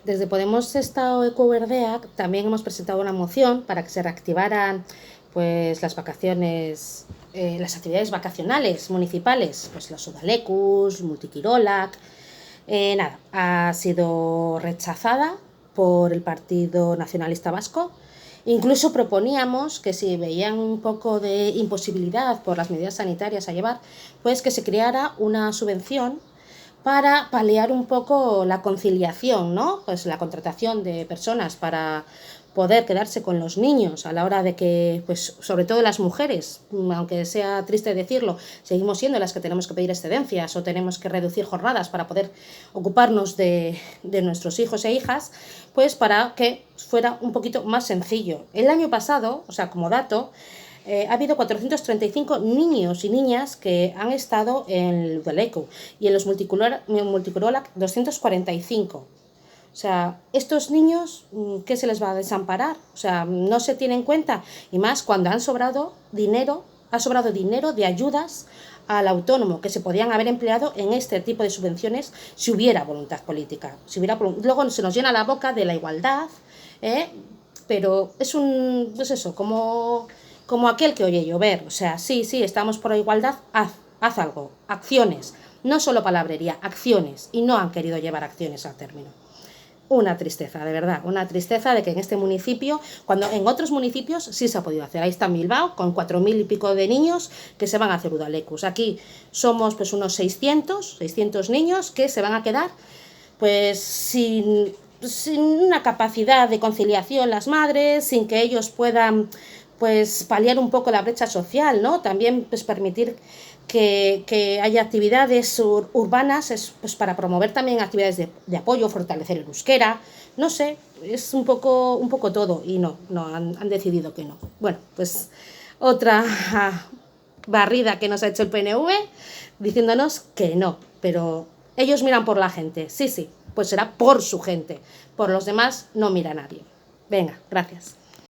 Desde Podemos Estado Ecoverdea también hemos presentado una moción para que se reactivaran pues las vacaciones, las actividades vacacionales municipales, pues los udalecus, Multikirolak. Nada, ha sido rechazada por el Partido Nacionalista Vasco. Incluso proponíamos que si veían un poco de imposibilidad por las medidas sanitarias a llevar, pues que se creara una subvención para paliar un poco la conciliación, ¿no? Pues la contratación de personas para poder quedarse con los niños a la hora de que, pues sobre todo las mujeres, aunque sea triste decirlo, seguimos siendo las que tenemos que pedir excedencias o tenemos que reducir jornadas para poder ocuparnos de nuestros hijos e hijas, pues para que fuera un poquito más sencillo. El año pasado, o sea, como dato, ha habido 435 niños y niñas que han estado en el Udalecu y en los Multicololac 245. O sea, estos niños, ¿qué se les va a desamparar? O sea, no se tiene en cuenta, y más cuando ha sobrado dinero de ayudas al autónomo que se podían haber empleado en este tipo de subvenciones si hubiera voluntad política. Luego se nos llena la boca de la igualdad, pero es pues eso, como aquel que oye llover. O sea, sí, estamos por la igualdad, haz algo, acciones, no solo palabrería, acciones, y no han querido llevar acciones al término. Una tristeza, de verdad, una tristeza de que en este municipio, cuando en otros municipios sí se ha podido hacer. Ahí está en Bilbao, con 4.000 y pico de niños que se van a hacer udalecus. Aquí somos pues unos 600 niños que se van a quedar pues sin una capacidad de conciliación las madres, sin que ellos puedan pues paliar un poco la brecha social, ¿no? También pues permitir que haya actividades urbanas, pues para promover también actividades de apoyo, fortalecer el euskera, no sé, es un poco todo, y no han decidido que no. Bueno, pues otra barrida que nos ha hecho el PNV diciéndonos que no, pero ellos miran por la gente, sí, pues será por su gente, por los demás no mira nadie. Venga, gracias.